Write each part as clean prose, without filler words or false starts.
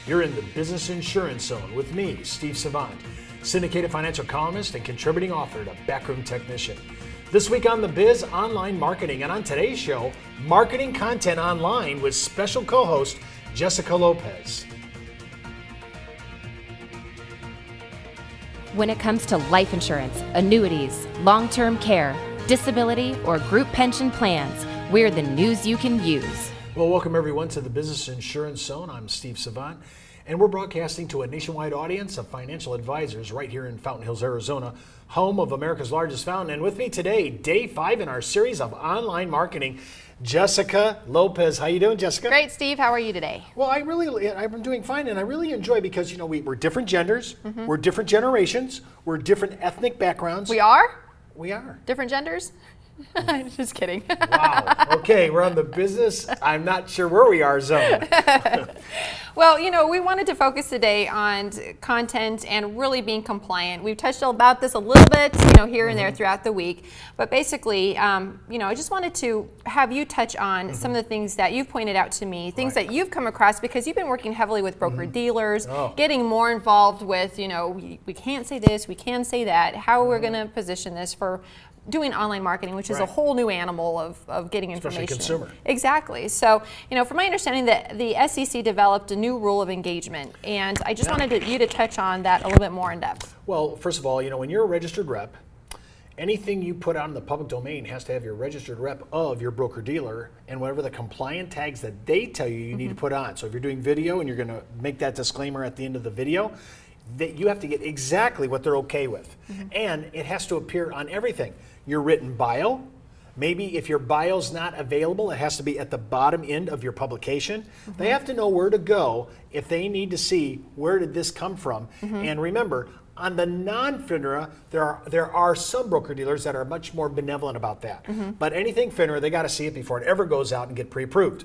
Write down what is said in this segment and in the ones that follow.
You're in the Business Insurance Zone with me, Steve Savant, syndicated financial columnist and contributing author to Backroom Technician. This week on The Biz, online marketing, and on today's show, marketing content online with special co-host Jessica Lopez. When it comes to life insurance, annuities, long-term care, disability, or group pension plans, we're the news you can use. Well, welcome everyone to the Business Insurance Zone. I'm Steve Savant, and we're broadcasting to a nationwide audience of financial advisors right here in Fountain Hills, Arizona, home of America's largest fountain. And with me today, day 5 in our series of online marketing, Jessica Lopez. How you doing, Jessica? Great, Steve. How are you today? Well, I'm doing fine, and I really enjoy because, you know, we're different genders, we're different generations, we're different ethnic backgrounds. We are? We are. Different genders? Just kidding. Wow. Okay, we're on the business, I'm not sure where we are zone. Well, you know, we wanted to focus today on content and really being compliant. We've touched about this a little bit, you know, here and there throughout the week. But basically, you know, I just wanted to have you touch on some of the things that you've pointed out to me, things that you've come across because you've been working heavily with broker-dealers, getting more involved with, you know, we can't say this, we can say that, how we're going to position this for doing online marketing, which is a whole new animal of getting information. Especially consumer. Exactly. So, you know, from my understanding, that the SEC developed a new rule of engagement, and I just wanted you to touch on that a little bit more in depth. Well, first of all, you know, when you're a registered rep, anything you put out in the public domain has to have your registered rep of your broker-dealer and whatever the compliant tags that they tell you need to put on. So if you're doing video and you're going to make that disclaimer at the end of the video, that you have to get exactly what they're okay with. And it has to appear on everything. Your written bio, maybe if your bio's not available, it has to be at the bottom end of your publication. They have to know where to go if they need to see where did this come from. And remember, on the non-FINRA, there are some broker-dealers that are much more benevolent about that. But anything FINRA, they got to see it before it ever goes out and get pre-approved.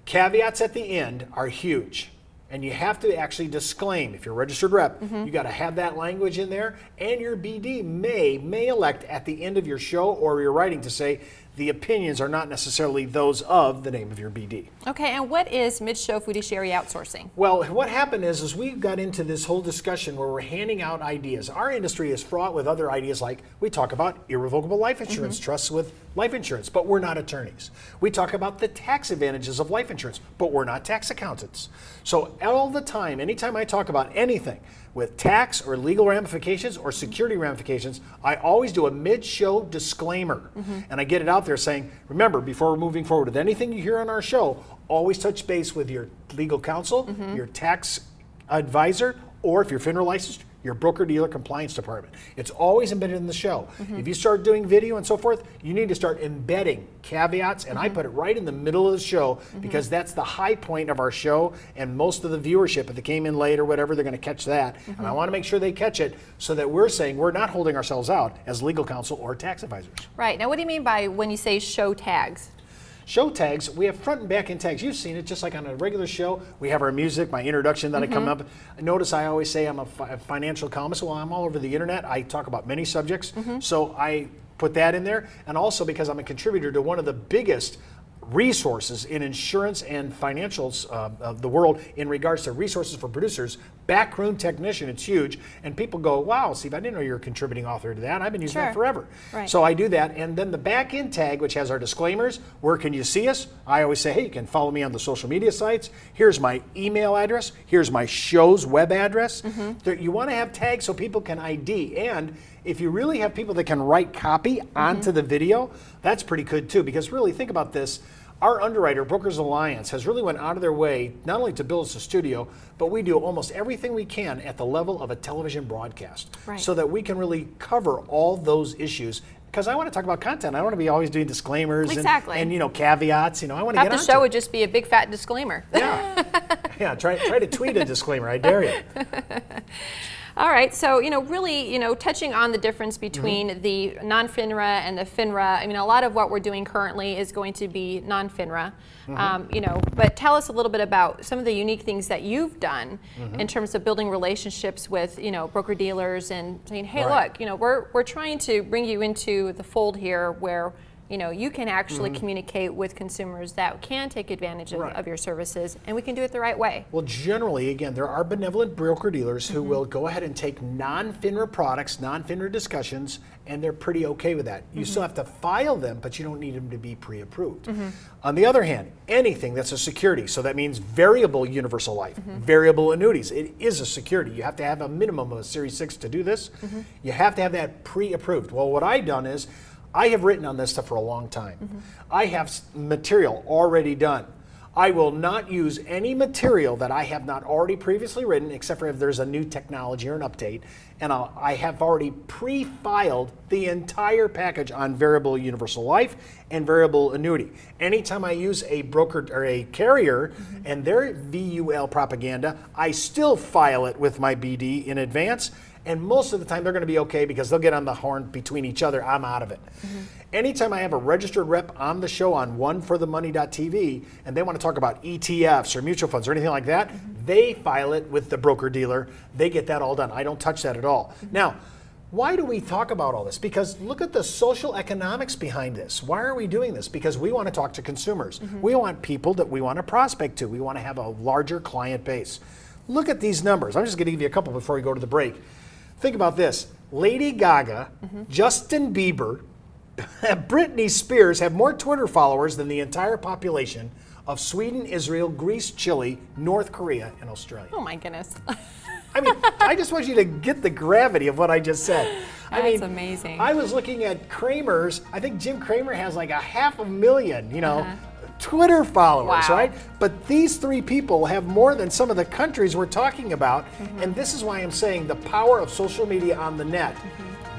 Caveats at the end are huge. And you have to actually disclaim, if you're a registered rep, you got to have that language in there, and your BD may elect at the end of your show or your writing to say the opinions are not necessarily those of the name of your BD. Okay, and what is mid-show fiduciary outsourcing? Well, what happened is we got into this whole discussion where we're handing out ideas. Our industry is fraught with other ideas, like we talk about irrevocable life insurance trusts with life insurance, but we're not attorneys. We talk about the tax advantages of life insurance, but we're not tax accountants. So all the time, anytime I talk about anything with tax or legal ramifications or security ramifications, I always do a mid-show disclaimer. And I get it out there saying, remember, before we're moving forward with anything you hear on our show, always touch base with your legal counsel, your tax advisor, or if you're FINRA licensed, your broker-dealer compliance department. It's always embedded in the show. If you start doing video and so forth, you need to start embedding caveats, and I put it right in the middle of the show because that's the high point of our show, and most of the viewership, if they came in late or whatever, they're going to catch that. And I want to make sure they catch it so that we're saying we're not holding ourselves out as legal counsel or tax advisors. Right. Now, what do you mean by when you say show tags? Show tags, we have front and back end tags. You've seen it just like on a regular show. We have our music, my introduction that I come up. Notice I always say I'm a financial columnist. Well, I'm all over the internet. I talk about many subjects. So I put that in there. And also because I'm a contributor to one of the biggest resources in insurance and financials of the world in regards to resources for producers, Backroom Technician. It's huge, and people go, wow, Steve, I didn't know you're a contributing author to that. I've been using that forever. So I do that, and then the back end tag, which has our disclaimers, where can you see us? I always say, hey, you can follow me on the social media sites. Here's my email address. Here's my show's web address. You want to have tags so people can ID, and if you really have people that can write copy onto the video, that's pretty good too, because really think about this. Our underwriter, Brokers Alliance, has really went out of their way not only to build us a studio, but we do almost everything we can at the level of a television broadcast so that we can really cover all those issues. Because I want to talk about content. I don't want to be always doing disclaimers and you know, caveats. You know, I want to get on. The show would just be a big fat disclaimer. Yeah, try to tweet a disclaimer. I dare you. All right, so, you know, really, you know, touching on the difference between the non-FINRA and the FINRA, I mean, a lot of what we're doing currently is going to be non-FINRA, you know, but tell us a little bit about some of the unique things that you've done in terms of building relationships with, you know, broker-dealers and saying, hey, look, you know, we're trying to bring you into the fold here where you can actually communicate with consumers that can take advantage of your services, and we can do it the right way. Well, generally, again, there are benevolent broker-dealers who will go ahead and take non-FINRA products, non-FINRA discussions, and they're pretty okay with that. You still have to file them, but you don't need them to be pre-approved. On the other hand, anything that's a security, so that means variable universal life, variable annuities, it is a security. You have to have a minimum of a Series 6 to do this. You have to have that pre-approved. Well, what I've done is, I have written on this stuff for a long time. I have material already done. I will not use any material that I have not already previously written, except for if there's a new technology or an update. And I have already pre-filed the entire package on variable universal life and variable annuity. Anytime I use a broker or a carrier and their VUL propaganda, I still file it with my BD in advance. And most of the time they're going to be okay because they'll get on the horn between each other. I'm out of it. Anytime I have a registered rep on the show on oneforthemoney.tv and they want to talk about ETFs or mutual funds or anything like that, they file it with the broker dealer. They get that all done. I don't touch that at all. Now, why do we talk about all this? Because look at the social economics behind this. Why are we doing this? Because we want to talk to consumers. We want people that we want to prospect to. We want to have a larger client base. Look at these numbers. I'm just going to give you a couple before we go to the break. Think about this. Lady Gaga, Justin Bieber, Britney Spears have more Twitter followers than the entire population of Sweden, Israel, Greece, Chile, North Korea, and Australia. Oh my goodness. I mean, I just want you to get the gravity of what I just said. That's amazing. I was looking at Kramer's. I think Jim Cramer has like 500,000, Twitter followers, right? But these three people have more than some of the countries we're talking about. And this is why I'm saying the power of social media on the net,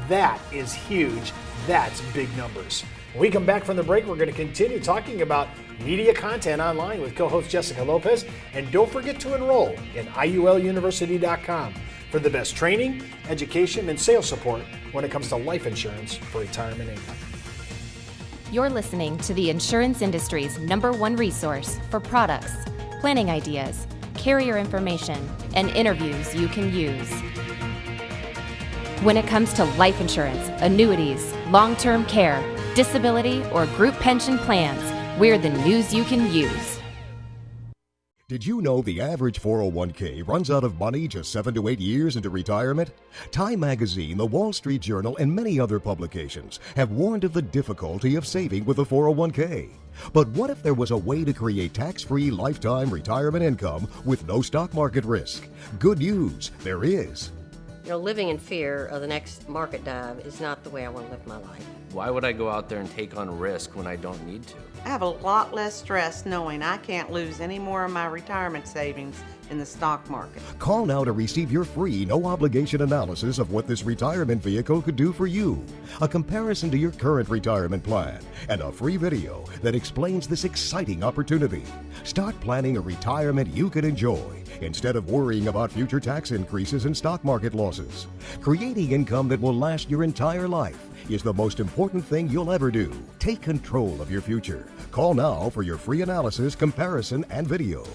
that is huge. That's big numbers. When we come back from the break, we're going to continue talking about media content online with co-host Jessica Lopez. And don't forget to enroll in IULUniversity.com for the best training, education, and sales support when it comes to life insurance for retirement income. You're listening to the insurance industry's #1 resource for products, planning ideas, carrier information, and interviews you can use. When it comes to life insurance, annuities, long-term care, disability, or group pension plans, we're the news you can use. Did you know the average 401k runs out of money just 7 to 8 years into retirement? Time Magazine, the Wall Street Journal, and many other publications have warned of the difficulty of saving with a 401k. But what if there was a way to create tax-free lifetime retirement income with no stock market risk? Good news, there is. Living in fear of the next market dive is not the way I want to live my life. Why would I go out there and take on risk when I don't need to? I have a lot less stress knowing I can't lose any more of my retirement savings in the stock market. Call now to receive your free, no-obligation analysis of what this retirement vehicle could do for you, a comparison to your current retirement plan, and a free video that explains this exciting opportunity. Start planning a retirement you can enjoy instead of worrying about future tax increases and stock market losses. Creating income that will last your entire life is the most important thing you'll ever do. Take control of your future. Call now for your free analysis, comparison, and video.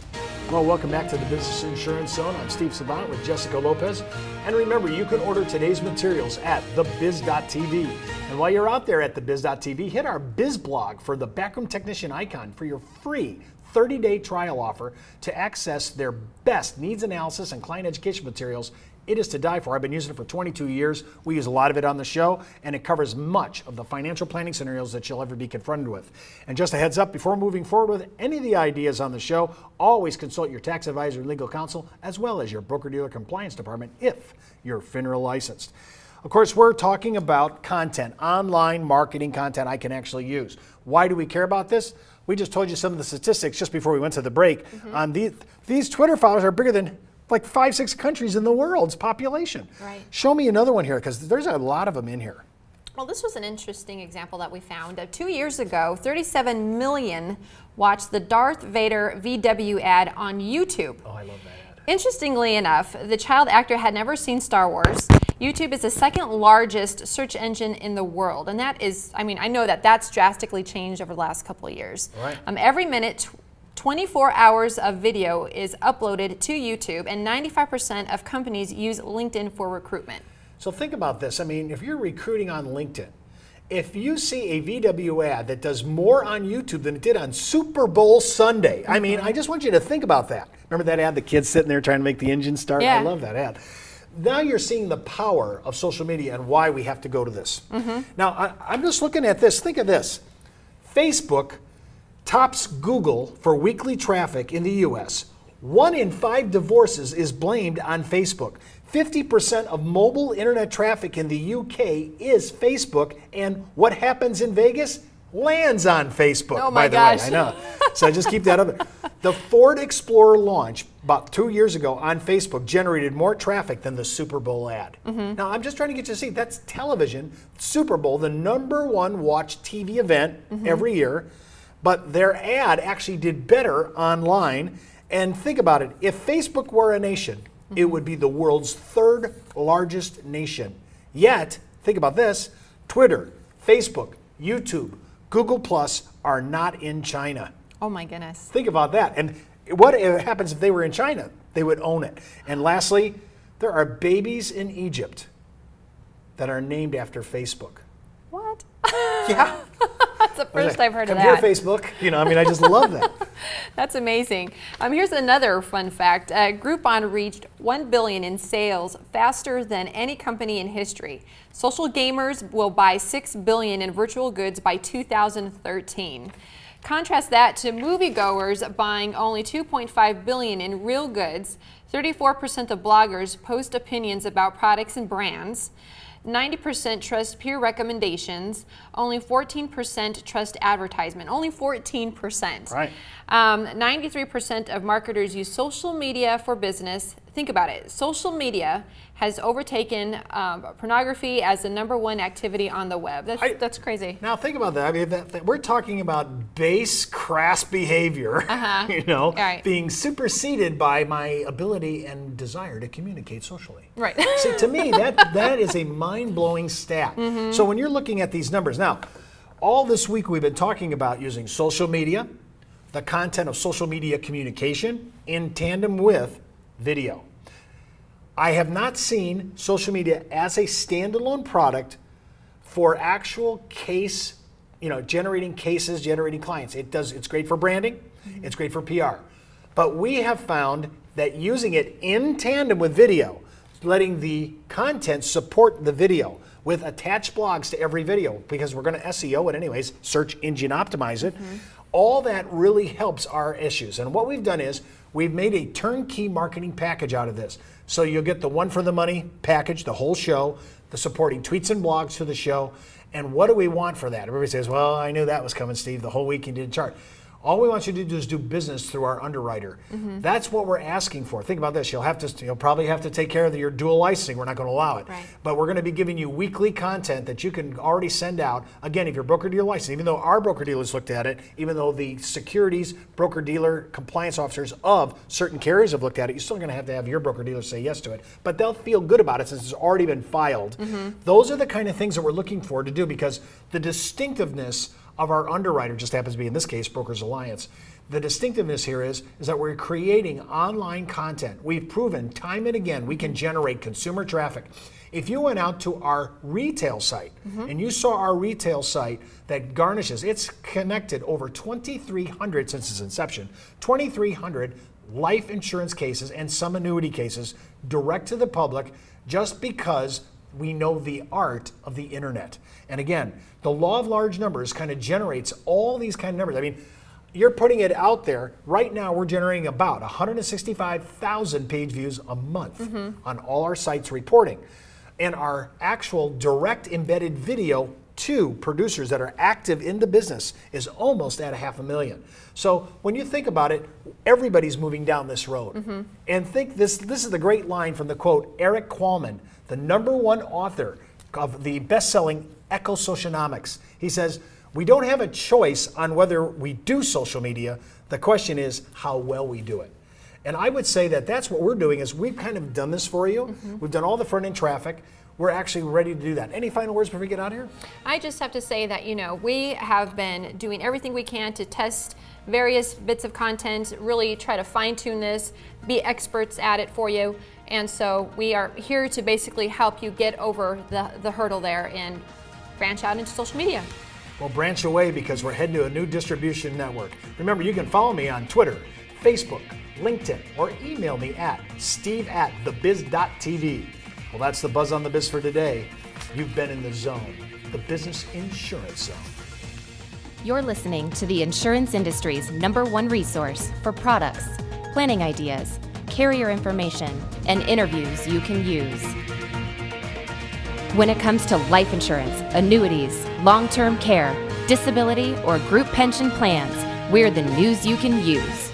Well, welcome back to the Business Insurance Zone. I'm Steve Savant with Jessica Lopez. And remember, you can order today's materials at thebiz.tv. And while you're out there at thebiz.tv, hit our Biz blog for the Backroom Technician icon for your free 30-day trial offer to access their best needs analysis and client education materials. It is to die for. I've been using it for 22 years. We use a lot of it on the show, and it covers much of the financial planning scenarios that you'll ever be confronted with. And just a heads up, before moving forward with any of the ideas on the show, always consult your tax advisor and legal counsel, as well as your broker-dealer compliance department if you're FINRA licensed. Of course, we're talking about content, online marketing content I can actually use. Why do we care about this? We just told you some of the statistics just before we went to the break. On these Twitter followers are bigger than like 5-6 countries in the world's population. Right. Show me another one here, because there's a lot of them in here. Well, this was an interesting example that we found. 2 years ago, 37 million watched the Darth Vader VW ad on YouTube. Oh, I love that ad. Interestingly enough, the child actor had never seen Star Wars. YouTube is the second largest search engine in the world. And that is, I know that's drastically changed over the last couple of years. Right. Every minute, 24 hours of video is uploaded to YouTube, and 95% of companies use LinkedIn for recruitment. So think about this. If you're recruiting on LinkedIn If you see a VW ad that does more on YouTube than it did on Super Bowl Sunday, I mean, I just want you to think about that. Remember that ad, the kid sitting there trying to make the engine start? Yeah. I love that ad. Now you're seeing the power of social media and why we have to go to this. Now, I'm just looking at this. Think of this. Facebook tops Google for weekly traffic in the U.S. 1 in 5 divorces is blamed on Facebook. 50% of mobile internet traffic in the UK is Facebook, and what happens in Vegas lands on Facebook, Oh my by the gosh. way. I know. So I just keep that up there. The Ford Explorer launch about 2 years ago on Facebook generated more traffic than the Super Bowl ad. Now, I'm just trying to get you to see that's television, Super Bowl, the #1 watched TV event every year, but their ad actually did better online. And think about it, if Facebook were a nation, it would be the world's 3rd largest nation. Yet, think about this, Twitter, Facebook, YouTube, Google Plus are not in China. Oh my goodness. Think about that. And what happens if they were in China? They would own it. And lastly, there are babies in Egypt that are named after Facebook. What? Yeah. That's the first I've heard of Come that. here, Facebook. I just love that. That's amazing. Here's another fun fact. Groupon reached $1 billion in sales faster than any company in history. Social gamers will buy $6 billion in virtual goods by 2013. Contrast that to moviegoers buying only $2.5 billion in real goods. 34% of bloggers post opinions about products and brands. 90% trust peer recommendations. Only 14% trust advertisement. Only 14%. Right. 93% of marketers use social media for business. Think about it. Social media has overtaken pornography as the #1 activity on the web. That's crazy. Now think about that. I mean, we're talking about base, crass behavior, Right. being superseded by my ability and desire to communicate socially. Right. See, to me, that is a mind-blowing stat. So when you're looking at these numbers, now, all this week we've been talking about using social media, the content of social media communication in tandem with video. I have not seen social media as a standalone product for actual case, generating cases, generating clients. It's great for branding, it's great for PR. But we have found that using it in tandem with video, letting the content support the video with attached blogs to every video, because we're going to SEO it anyways, search engine optimize it. All that really helps our issues. And what we've done is we've made a turnkey marketing package out of this. So you'll get the one for the money package, the whole show, the supporting tweets and blogs to the show. And what do we want for that? Everybody says, well, I knew that was coming, Steve. The whole week you did a chart. All we want you to do is do business through our underwriter. That's what we're asking for. Think about this. You'll probably have to take care of your dual licensing. We're not going to allow it. Right. But we're going to be giving you weekly content that you can already send out. Again, if you're broker-dealer licensed, even though our broker-dealers looked at it, even though the securities broker-dealer compliance officers of certain carriers have looked at it, you're still going to have your broker-dealer say yes to it. But they'll feel good about it since it's already been filed. Those are the kind of things that we're looking for to do, because the distinctiveness of our underwriter just happens to be, in this case, Brokers Alliance. The distinctiveness here is that we're creating online content. We've proven time and again we can generate consumer traffic. If you went out to our retail site and you saw our retail site that garnishes, it's connected over 2,300 since its inception, 2,300 life insurance cases and some annuity cases direct to the public, just because we know the art of the internet. And again, the law of large numbers kind of generates all these kind of numbers. I mean, you're putting it out there. Right now, we're generating about 165,000 page views a month on all our sites reporting. And our actual direct embedded video to producers that are active in the business is almost at 500,000. So when you think about it, everybody's moving down this road. And think this is the great line from the quote, Eric Qualman, the #1 author of the best-selling Eco-Socionomics. He says, we don't have a choice on whether we do social media. The question is how well we do it. And I would say that that's what we're doing, is we've kind of done this for you. We've done all the front-end traffic. We're actually ready to do that. Any final words before we get out of here? I just have to say that, we have been doing everything we can to test various bits of content, really try to fine-tune this, be experts at it for you. And so we are here to basically help you get over the hurdle there and branch out into social media. Well, branch away because we're heading to a new distribution network. Remember, you can follow me on Twitter, Facebook, LinkedIn, or email me at steve@thebiz.tv. Well, that's the Buzz on the Biz for today. You've been in the zone, the business insurance zone. You're listening to the insurance industry's #1 resource for products, planning ideas, carrier information, and interviews you can use. When it comes to life insurance, annuities, long-term care, disability, or group pension plans, we're the news you can use.